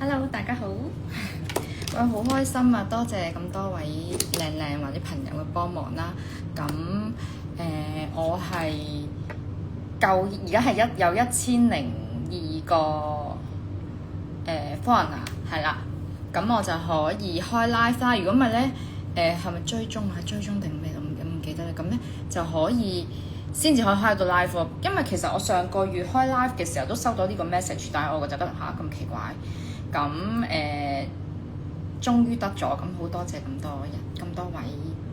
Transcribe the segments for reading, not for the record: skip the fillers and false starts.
Hello，大家好，我好開心啊！多謝咁多位靚或者朋友嘅幫忙啦。咁我係而家係有1002個follower 係啦，咁我就可以開 live 啦。如果唔係咧，係咪追蹤定咩？唔記得啦。咁咧就可以先至可以開到 live 喎。因為其實我上個月開 live 嘅時候都收到呢個 message，但係我就覺得咁奇怪。咁終於得咗，咁好多謝咁多位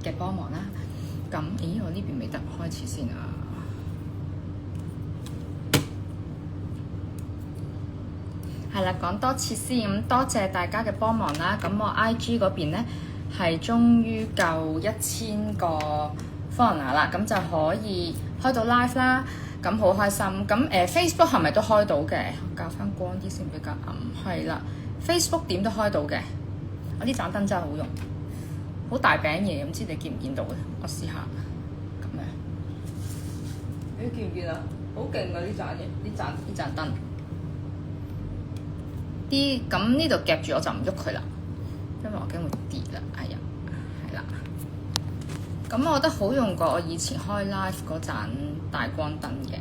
嘅幫忙啦。咁我呢邊未得，開始先啊。係啦，講多次先，咁多謝大家嘅幫忙啦。咁我 IG 嗰邊咧係終於夠1000個 follower 啦，咁就可以開到 live 啦。咁好開心。咁Facebook 係咪都開到嘅？校翻光啲先比較暗。係啦 ，Facebook 點都開到嘅。我呢盞燈真係好用，好大餅嘢，唔知你見唔見到嘅？我試下咁樣。你見唔見啊？好勁啊！呢盞燈。咁呢度夾住我就唔喐佢啦，因為我驚會跌啦。哎呀，係啦。咁我覺得好用過我以前開 live 嗰盞大光燈嘅。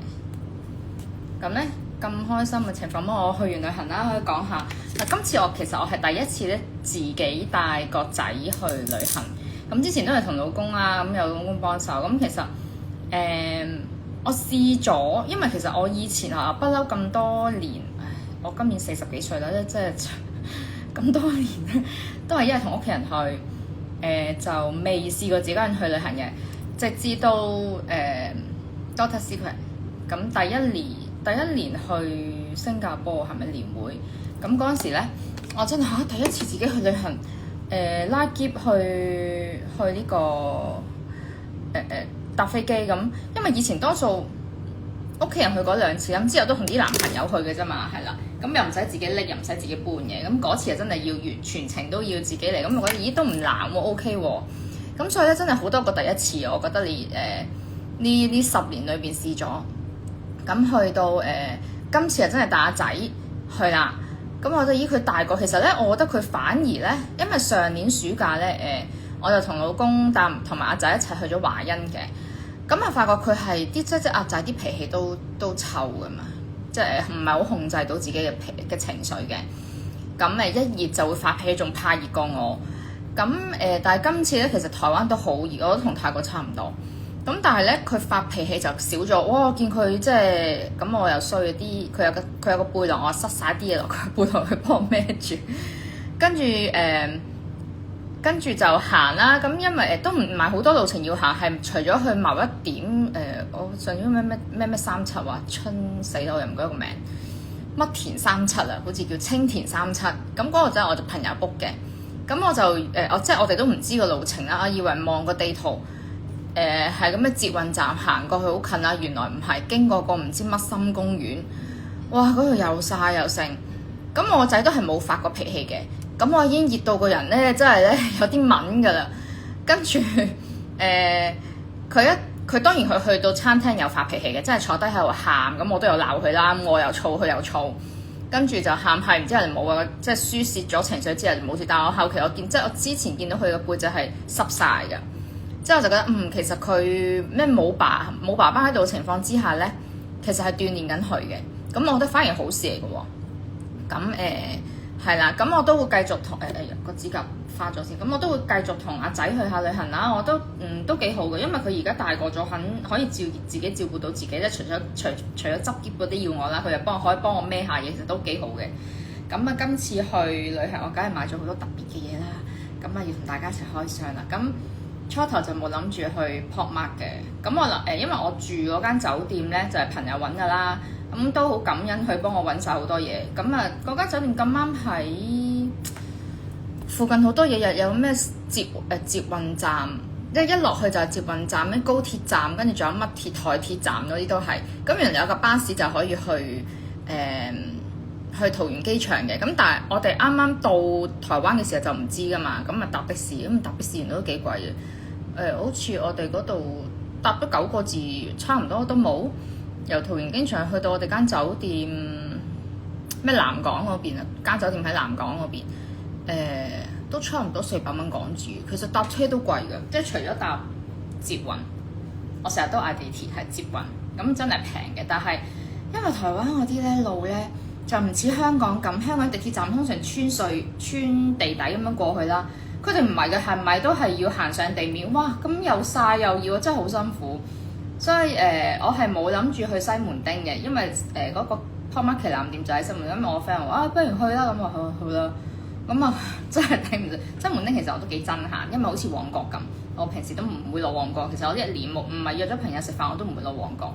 咁咧咁開心嘅情況，我去完旅行啦，可以講下。今次其實我係第一次咧自己帶個仔去旅行。咁之前都係同老公啦，咁有老公幫手。咁其實我試咗，因為其實我以前不嬲咁多年，我今年40幾歲啦，即係咁多年咧，都係一係同屋企人去，就未試過自己一個人去旅行嘅，直至到Doctor Secret。咁第一年去新加坡係咪年會？咁嗰陣時咧，我真係第一次自己去旅行，拉喼去呢個搭飛機咁，因為以前多數屋企人去過2次，咁之後都同啲男朋友去嘅啫嘛，係啦，咁又唔使自己拎，又唔使自己搬嘅，咁嗰次真係要全程都要自己嚟，咁我覺得都唔難喎 ，OK 喎，咁所以咧真係好多個第一次，我覺得你呢10年裏邊試咗，咁去到今次係真係帶阿仔去啦，咁我覺得佢大個，其實咧我覺得佢反而咧，因為上年暑假咧我就同老公同埋阿仔一齊去咗華欣嘅。咁啊，發覺佢係即係阿仔啲脾氣都臭噶嘛，即係唔係好控制到自己嘅情緒嘅。咁一熱就會發脾氣，仲怕熱過我。咁但係今次咧，其實台灣都好熱，我都同泰國差唔多。咁但係咧，佢發脾氣就少咗。哇！我見佢即係咁，我又衰啲。佢有個背囊，我塞晒啲嘢落佢背囊，佢幫我孭住。跟住就行啦，咁因為都唔係好多路程要行，係除咗去某一點我上咗咩37啊，春死啦，我又唔記得個名，乜田37啊，好似叫青田37，咁嗰個真係我哋朋友 book 嘅，咁我就即係我哋都唔知個路程啦，我以為望個地圖係咁嘅捷運站行過去好近啦，原來唔係，經過個唔知乜森公園，哇嗰度又曬又剩，咁我仔都係冇發過脾氣嘅。咁我已經熱到個人咧，真係咧有啲敏㗎啦。跟住佢當然佢去到餐廳有發脾氣嘅，即係坐低喺度喊，咁我都有鬧佢啦，我又燥，佢又燥，跟住就喊係，然之後就冇啊，即係抒泄咗情緒之後就冇事。但係我後期即係我之前見到佢嘅背脊係濕晒㗎，之後就覺得其實佢咩冇爸爸喺度嘅情況之下咧，其實係鍛鍊緊佢嘅。咁我覺得反而好事嚟嘅喎。咁係啦，咁我都會繼續同個指甲花咗先，咁我都會繼續同阿仔去下旅行啦。我都幾好嘅，因為佢而家大個咗，可以自己照顧到自己咧。除咗執喼嗰啲要我啦，佢又可以幫我孭下嘢，其實都幾好嘅。咁今次去旅行，我梗係買咗好多特別嘅嘢啦。咁要同大家一齊開箱啦。咁初頭就冇諗住去 Pop Mart 嘅。咁因為我住嗰間酒店咧就係朋友揾㗎啦。咁都好感恩佢幫我揾晒好多嘢，咁嗰間酒店咁啱喺附近好多嘢，又有咩捷運站，一落去就係捷運站，咩高鐵站，跟住仲有乜台鐵站嗰啲都係。咁原來有個巴士就可以去桃園機場嘅，咁但係我哋啱啱到台灣嘅時候就唔知噶嘛，咁搭的士，咁搭的士原來都幾貴嘅，好似我哋嗰度搭咗9個字，差唔多都冇。由桃園機場去到我哋間酒店，咩南港嗰邊啊，間酒店喺南港嗰邊，都差唔多400蚊港紙。其實搭車都貴嘅，即係除咗搭捷運，我成日都嗌地鐵係捷運，咁真係平嘅。但係因為台灣嗰啲咧路咧就唔似香港咁，香港地鐵站通常穿地底咁樣過去啦。佢哋唔係嘅，係咪都係要行上地面？哇！咁又曬又要，真係好辛苦。所以我係冇諗住去西門町嘅，因為嗰個 Pop Market 藍店就喺西門町，因為我 friend 話不如去啦，咁我去啦。咁啊真係睇唔到西門町，其實我都幾憎行，因為好似旺角咁。我平時都唔會落旺角，其實我一年唔係約咗朋友食飯，我都唔會落旺角。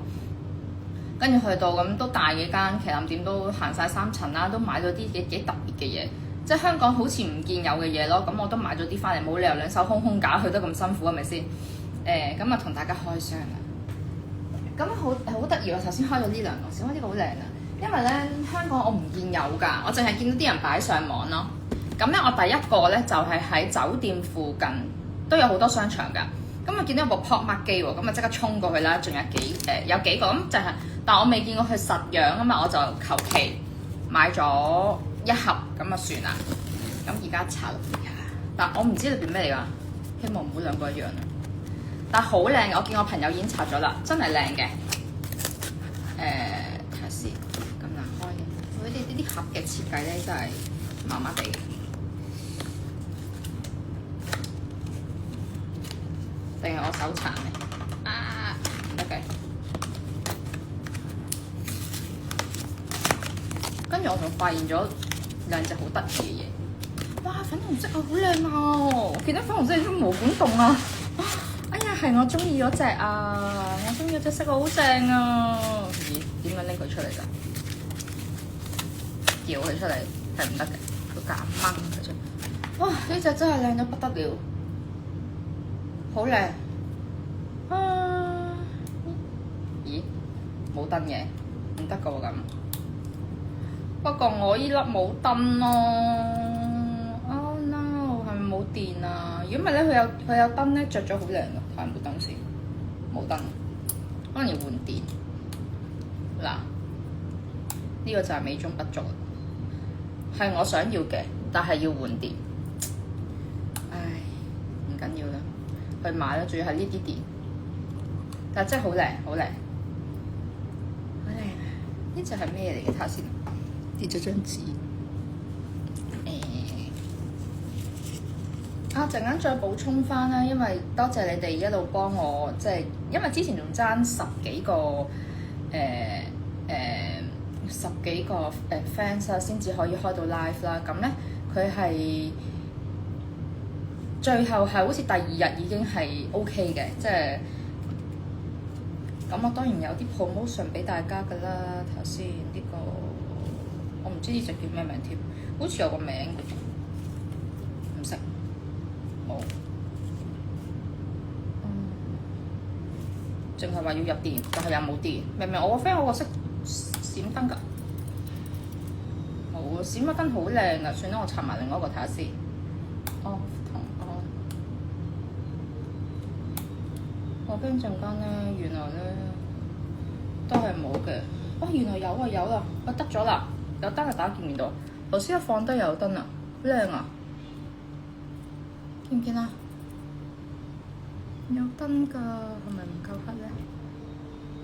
跟住去到咁都大幾間旗艦店，都行晒3層啦，都買咗啲幾特別嘅嘢。即係香港好似唔見有嘅嘢咯，咁我都買咗啲翻嚟，冇理由兩手空空架去得咁辛苦，係咪先？咁啊同大家開箱啦。咁好得意喎！頭先開咗呢兩個，先開呢個好靚啊！因為咧香港我唔見有㗎，我淨係見到啲人擺上網咯。咁咧我第一個咧就係喺酒店附近都有好多商場㗎。咁啊見到有部 Pop Mart 機喎，咁啊即刻衝過去啦！仲有幾個咁就係，但我未見過佢實樣啊嘛，我就求其買咗1盒咁啊算啦。咁而家查落嚟，但我唔知裏邊咩嚟㗎，希望唔好兩個一樣啊！但係好靚嘅，我見我朋友已經拆咗啦，真係靚嘅。睇下先，咁難開嘅。佢哋呢啲盒嘅設計咧，真係麻麻地。定係我手殘咧？啊，唔得嘅。跟住我仲發現咗2隻好得意嘅嘢。哇，粉紅色啊，好靚啊！見到粉紅色有啲毛管戙啊！哎呀，係我中意嗰隻啊！我中意嗰隻色好正啊！咦，點樣拎佢出嚟㗎？撬佢出嚟係唔得嘅，要夾硬掹佢出嚟。哇！呢隻真係靚到不得了，好靚啊！咦，冇燈嘅，唔得㗎喎咁。不過我依粒冇燈咯。Oh no，係咪冇電啊？如果唔係咧，佢有燈咧，着咗好靚㗎。睇下冇燈先，冇燈，可能要換電。嗱，呢個就係美中不足，係我想要嘅，但係要換電。唉，唔緊要啦，去買啦，仲要係呢啲電，但係真係好靚，好靚，好靚啊！呢隻係咩嚟嘅？睇下先，跌咗張紙。陣間再補充翻啦，因為多謝你哋一路幫我，即係因為之前仲爭10幾個fans 啦，先至可以開到 live 啦。咁咧佢係最後係好似第2日已經係 OK 嘅，即係咁我當然有啲 promotion 俾大家㗎啦。頭先呢個我唔知呢隻叫咩名添，好似有個名嘅，唔識。冇，淨係話要入電，但係又冇電。明明我個 friend 我個識閃燈㗎，冇啊！閃乜燈好靚㗎，算啦，我插埋另外一個睇下先。哦，同哦，我驚陣間咧，原來咧都係冇嘅。哦，原來有啊有啦，我得咗啦，有燈係打見唔見到？頭先一放低又有燈啊，好靚啊！見唔見啊？有燈㗎，係咪唔夠黑咧？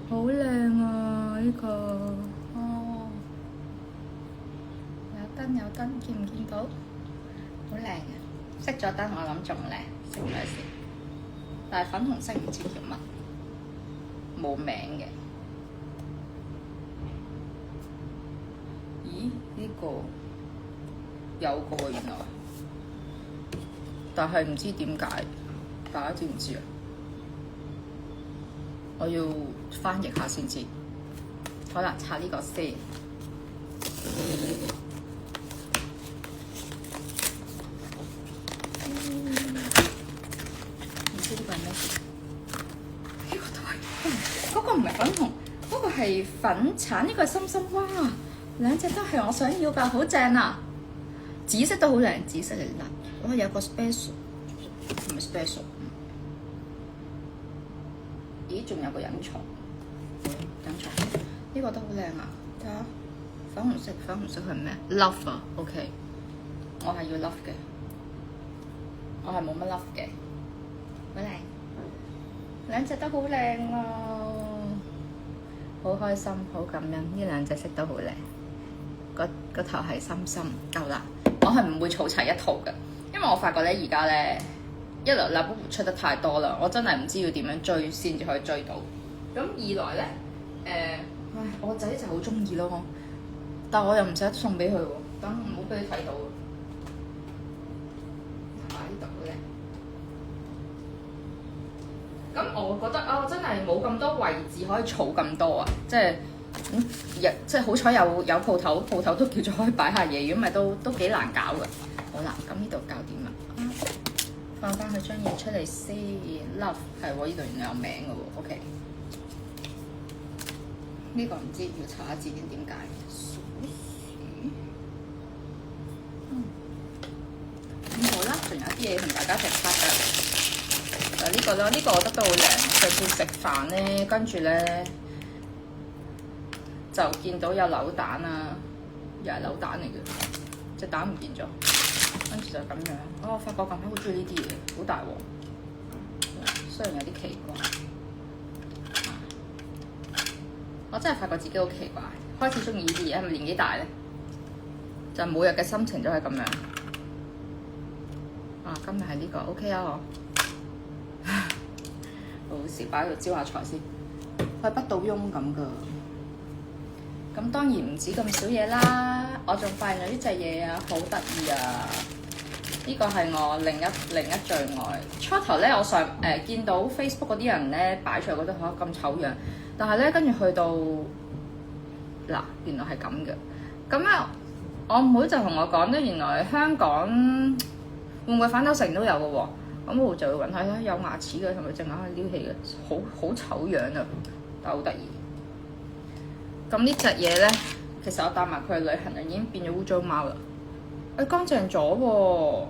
好靚啊！呢個哦，有燈有燈，見唔見到？好靚嘅，熄咗燈我諗仲靚，熄咗先。但係粉紅色唔知叫乜，冇名嘅。咦？呢個有個喎原來。但係唔知點解，大家知唔知啊？我要翻譯下先知。好啦，拆呢個先。唔知呢個係咩？呢個都係，嗰個唔係粉紅，嗰個係粉橙，呢個係深深。哇，兩隻都係我想要㗎，好正啊！紫色都好靚，紫色嚟啦。我有個 special， 唔係 special。咦，仲有個隱藏，隱藏呢個都好靚啊！睇下，粉紅色係咩 ？Love 啊，OK， 我係要 love 嘅，我係冇乜 love 嘅，好靚，兩隻都好靚啊，好開心，好感恩，呢兩隻色都好靚，個頭係深深，夠啦，我係唔會儲齊一套嘅，因為我發覺咧而家咧一來Labubu出得太多啦，我真係唔知要點樣追先至可以追到，咁二來咧我仔就好中意咯。但我又唔捨得送俾佢喎，等唔好俾佢睇到。擺呢度咧。咁我覺得啊，我真係冇咁多位置可以儲咁多啊，即係好彩有鋪頭都叫做可以擺下嘢，如果唔係都幾難搞嘅。好啦，咁呢度搞掂啦，放翻佢張嘢出嚟先。Love 係喎，呢度原來有名嘅喎。OK， 呢個唔知要查下字典點解。好啦，仲有啲嘢同大家食卡㗎，就呢個啦，呢個我覺得都好靚。上次食飯咧，跟住咧就見到有扭蛋啊，又係扭蛋嚟嘅，隻蛋唔見咗，跟住就咁樣。我發覺近排好中意呢啲嘢，好大鑊，雖然有啲奇怪。我真係發覺自己好奇怪，開始中意呢啲嘢，係咪年紀大咧？就每日嘅心情都係咁樣。今日係呢個 OK 啊，我好時擺喺度招下財先，佢不倒翁咁噶。咁當然唔止咁少嘢啦，我仲發現咗呢隻嘢啊，好得意啊！呢個係我另一最愛。初頭咧，我見到 Facebook 嗰啲人咧擺出嚟，覺得嚇咁醜樣，但係咧跟住去到嗱，原來係咁嘅。咁咧，我妹就同我講咧，原來香港會唔會反斗城都有嘅喎？咁我就會揾下有牙齒嘅，同埋隻眼係撩起嘅，好醜樣啊，但係好得意。咁呢隻嘢咧，其實我帶埋佢去旅行啊，已經變咗污糟貓啦。乾淨咗喎，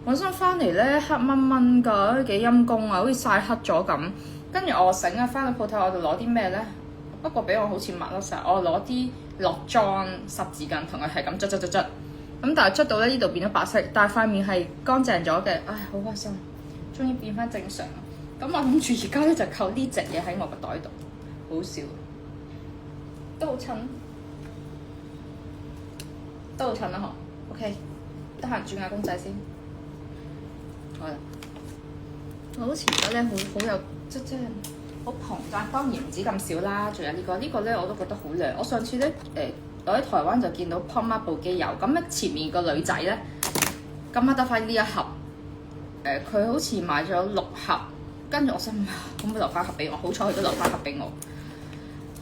本身翻嚟咧黑掹掹㗎，幾陰公啊，好似曬黑咗咁。跟住我醒啊，翻到鋪頭我就攞啲咩咧？不過俾我好似抹甩晒，我攞啲落妝濕紙巾同佢係咁捽。咁但係捽到咧呢度變咗白色，但係塊面係乾淨咗嘅，唉，好開心，終於變翻正常。咁我諗住而家咧就扣呢隻嘢喺我個袋度，好笑，都好襯，啦嗬。OK， 得閒轉下公仔先。好啦，我好似而家咧好有即係好膨脹，當然唔止咁少啦，仲有呢個咧我都覺得好靚。我上次咧我喺台灣就見到 POMA 部機有，咁咧前面個女仔咧，咁啱得翻呢一盒，佢好似買咗6盒，跟住我心可唔可以留翻盒俾我？好彩佢都留翻盒俾我，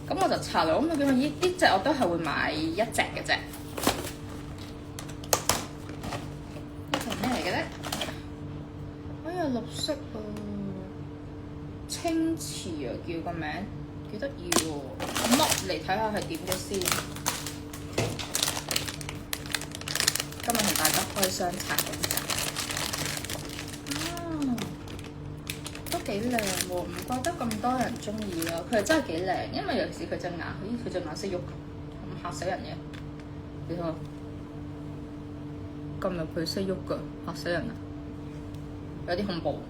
咁我就查啦，咁我見到呢隻我都係會買一隻嘅啫。呢隻咩嚟嘅咧？哎呀，綠色啊，青瓷啊叫個名，幾得意喎！我剝嚟睇下係點嘅先。今日同大家開箱拆嗰隻，都幾靚喎，唔怪得咁多人中意啦。佢係真係幾靚，因為尤其是佢隻眼，佢隻眼識喐，咁嚇死人嘅。你睇，今日佢識喐㗎，嚇死人啊！有啲恐怖，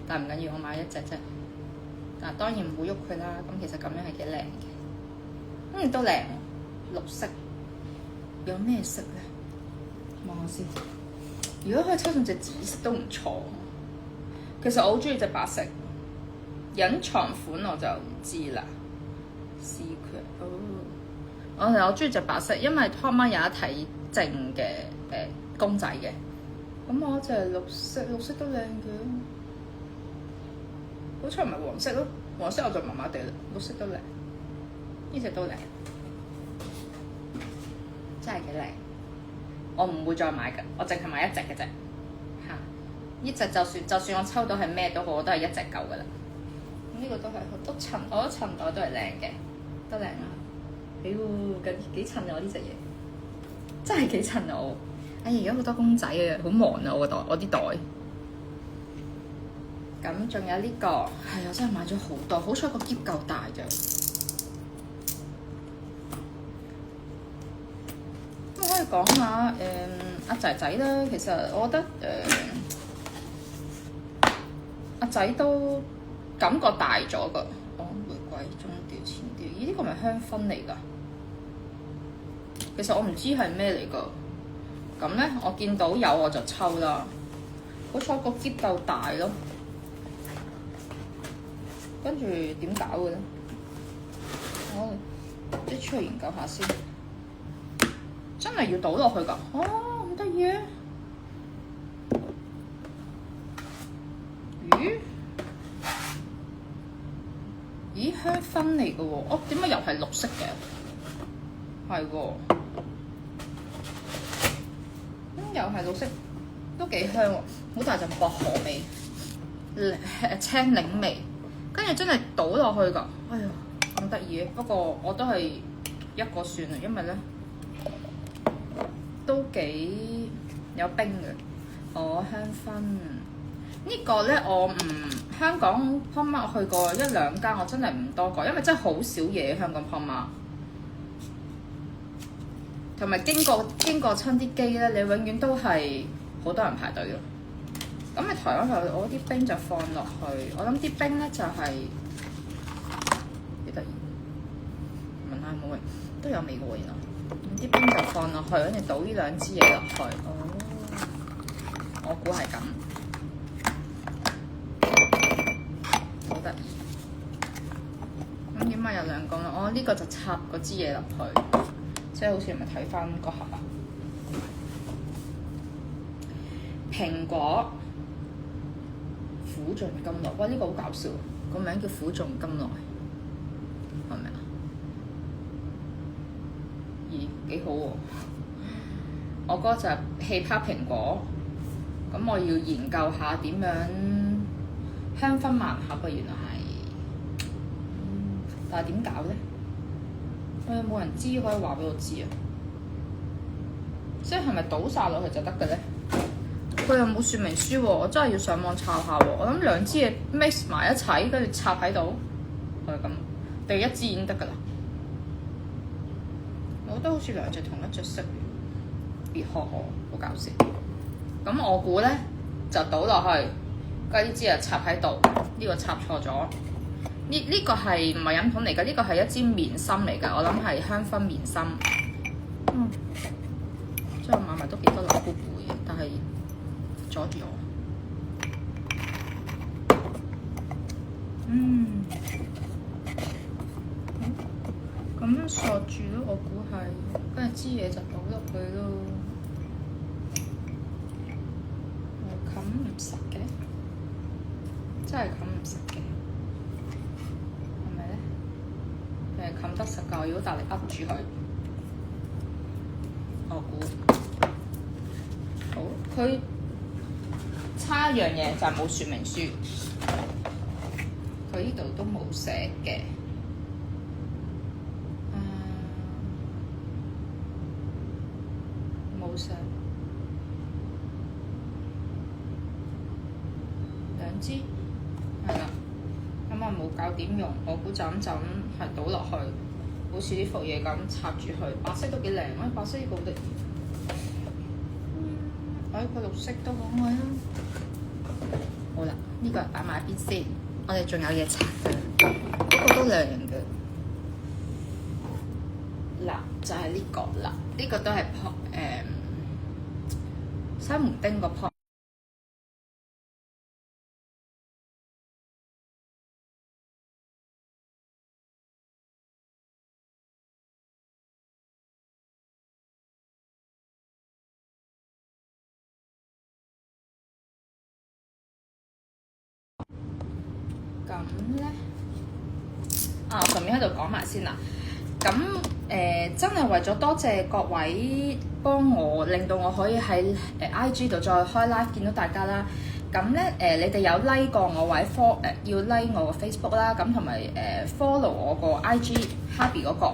但係唔緊要，我買一隻啫。但係當然唔會喐佢啦。咁其實咁樣係幾靚嘅，都靚，綠色。有咩色咧？望下先，如果可以抽中隻紫色都唔錯。其實我好中意隻白色，隱藏款我就唔知啦。Secret 我中意隻白色，因為 POMA 有一睇正嘅公仔嘅。咁我隻綠色都靚嘅，好彩唔係黃色咯，黃色我就麻麻地啦。綠色都靚，呢隻都靚，真係幾靚。我唔會再買㗎，我淨係買一隻嘅啫。嚇，呢隻就算我抽到係咩都好，我都係一隻夠㗎啦。呢個都係都襯，我覺得襯袋都係靚嘅，都靚啊！妖，幾襯啊！我呢隻嘢真係幾襯啊！我而家好多公仔啊，好忙啊！我啲袋。咁仲有呢個係我真係買咗好多，好彩個篋夠大啫。講下阿仔仔啦。其實我覺得阿仔都感覺大咗噶。玫瑰中調前調，咦？呢個咪香薰嚟㗎？其實我唔知係咩嚟㗎。咁咧，我見到有我就抽啦。好彩個篋夠大咯。跟住點搞嘅咧？我即出去研究下先。真係要倒落去㗎？哦，咁得意啊！咦，香薰嚟嘅喎。哦，點解又係綠色嘅？係喎。又係綠色，都幾香喎，好大陣薄荷味，青檸味，跟住真係倒落去㗎。哎呀，咁得意嘅。不過我都係一個算啦，因為咧都幾有冰嘅。香薰呢個咧，我唔香港 PondMart 我去過一兩間，我真係唔多個，因為真係好少嘢香港 PondMart。同埋經過親啲機咧，你永遠都係好多人排隊嘅。咁你台灣我啲冰就放落去，我諗啲冰咧就係幾得意。聞下有冇味？都有味嘅喎，原來。啲冰就放落去，跟住倒呢兩支嘢落去。我估係咁，好得意。咁點解有兩個咧？呢個就插嗰支嘢落去。即係好似係咪睇翻個盒啊？蘋果苦盡甘來，哇！呢個好搞笑，個名叫苦盡甘來，係咪啊？咦，幾好喎！我嗰個就係氣泡蘋果，咁我要研究下點樣香薰盲盒啊！原來係，但係點搞咧？有冇人知可以話俾我知啊？即係咪倒晒落去就得嘅咧？佢又冇說明書喎，我真係要上網查下喎。我諗兩支嘢 mix 埋一齊，跟住插喺度，係咁，定一支已經得㗎啦。我覺得好似兩隻同一隻色，別學我，好搞笑。咁我估咧就倒落去，跟住呢支又插喺度，呢個插錯咗。呢個係唔係飲筒嚟㗎？呢個係一支棉芯嚟㗎，我諗係香薰棉芯。即係我買埋都幾多流布布嘅，但係阻住我。咁樣索住咯，我估係，跟住支嘢就倒落去咯。我冚唔實嘅，真係冚唔實嘅。冚得實夠，如果大力噏住佢，我估好。佢差一樣嘢就係冇說明書，佢呢度都冇寫嘅。冇寫兩支，係啦。咁啊冇教點用，我估就咁係倒落去，好似呢幅嘢咁插住佢。白色都幾靚啊！白色呢個好得意。個綠色都可愛啊！好啦，呢個擺埋一邊先，我哋仲有嘢拆嘅，呢個都靚嘅。嗱，就係呢個啦，呢個都係西門町個泡。咁咧，我順便喺度講埋先啦。咁真係為咗多謝各位幫我，令到我可以喺IG 度再開 live 見到大家啦。咁咧你哋有 like 過我或者要 like 我個 Facebook 啦，咁同埋follow 我個 IG Happy 嗰個，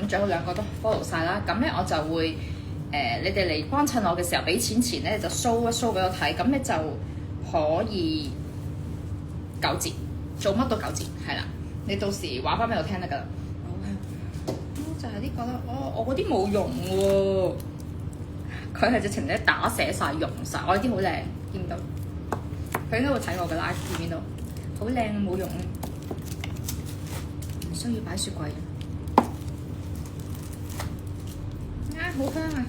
咁最好兩個都 follow 晒啦。咁咧我就會你哋嚟幫襯我嘅時候，俾錢前咧就 show 一 show 俾我睇，咁咧就可以9折。做乜都9折，係啦。你到時話翻俾我聽得㗎啦。就係呢個啦。我嗰啲冇用喎，佢係直情咧打寫晒、溶晒。我呢啲好靚，見唔到？佢應該會睇我嘅 live，見唔見到？好靚冇用，唔需要擺雪櫃。好香啊！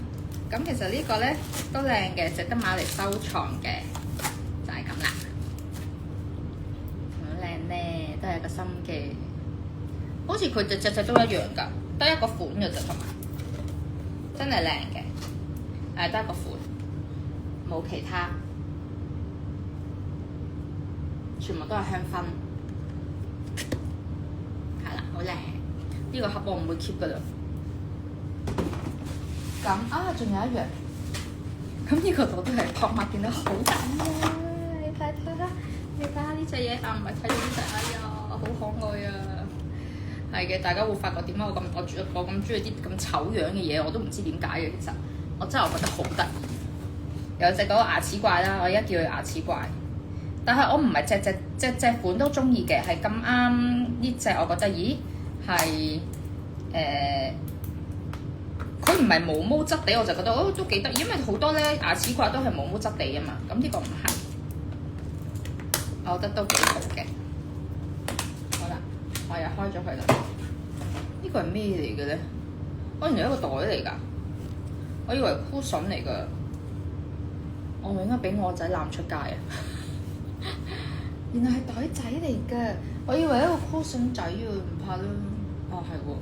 咁其實呢個咧都靚嘅，值得買嚟收藏嘅，就係咁啦。好靚咧，都係一個心機。好似佢隻都一樣㗎，得一個款嘅啫，同埋真係靚嘅，得一個款，冇其他，全部都係香薰。係啦，好靚。呢個盒我唔會 keep 㗎啦。咁仲有一樣，咁呢個我都係拍賣見到好緊啊！你睇下呢隻嘢唔係睇到呢隻，哎呀，好可愛啊！係嘅，大家會發覺點解我咁中意啲咁醜樣嘅嘢，我都唔知點解嘅。其實我真係覺得好得意。有隻嗰個牙齒怪啦，我而家叫佢牙齒怪，但係我唔係隻款都中意嘅，係咁啱呢隻，我覺得咦係佢唔係毛毛質地，我就覺得都幾得意，因為好多咧牙齒怪都係毛毛質地啊嘛。咁呢個唔係，我覺得都幾好嘅。好啦，我又開咗佢啦。呢個係咩嚟嘅咧？原來一個袋嚟㗎，我以為箍筍嚟㗎。我咪應該俾我仔攬出街啊！原來係袋仔嚟㗎，我以為一個箍筍仔啊，唔怕啦。係喎。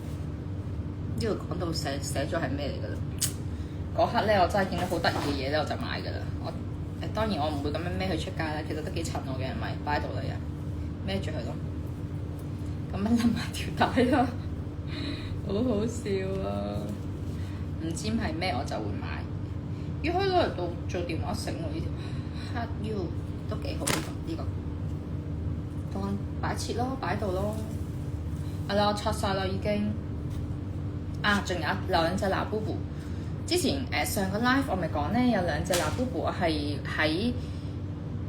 呢度講到寫咗係咩嚟㗎啦？嗰刻咧，我真係見到好得意嘅嘢咧，我就買㗎啦。當然我唔會咁樣孭佢出街啦，其實都幾襯我嘅，係咪擺喺度啦？又孭住佢咯，咁樣冧埋條帶咯，好好笑啊！唔知係咩我就會買。要可以攞嚟做電話繩喎，呢條 Hard U 都幾好呢個。當擺設咯，擺度咯。係啦，我拆晒啦已經。仲有兩隻拿布布。之前上個 live 我咪講咧，有兩隻拿布布係喺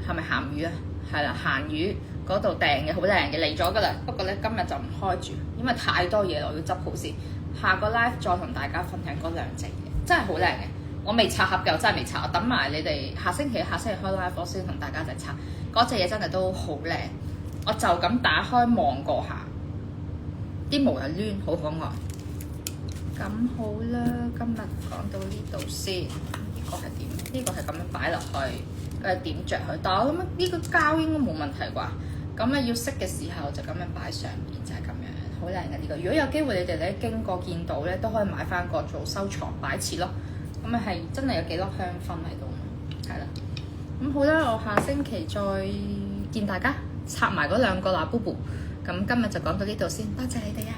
係咪鹹魚啊？係啦，鹹魚嗰度訂嘅，好靚嘅，嚟咗㗎啦。不過咧今日就唔開住，因為太多嘢我要執好先。下個 live 再同大家分享嗰兩隻嘢，真係好靚嘅。我未拆盒嘅，我真係未拆。我等埋你哋下星期開 live 我先同大家一齊拆。嗰隻嘢真係都好靚，我就咁打開望過下，啲毛又攣，好可愛。咁好啦，今日講到呢度先。呢個係點？呢個係咁樣擺落去，跟住點着佢。但係我諗呢個膠應該冇問題啩。咁咧要熄嘅時候就咁樣擺上面，就係咁樣，好靚嘅呢個。如果有機會你哋咧經過見到咧，都可以買翻個做收藏擺設咯。咁啊係真係有幾粒香薰喺度，係啦。咁好啦，我下星期再見大家，拆埋嗰兩個拿布布。咁今日就講到呢度先，多謝你哋啊！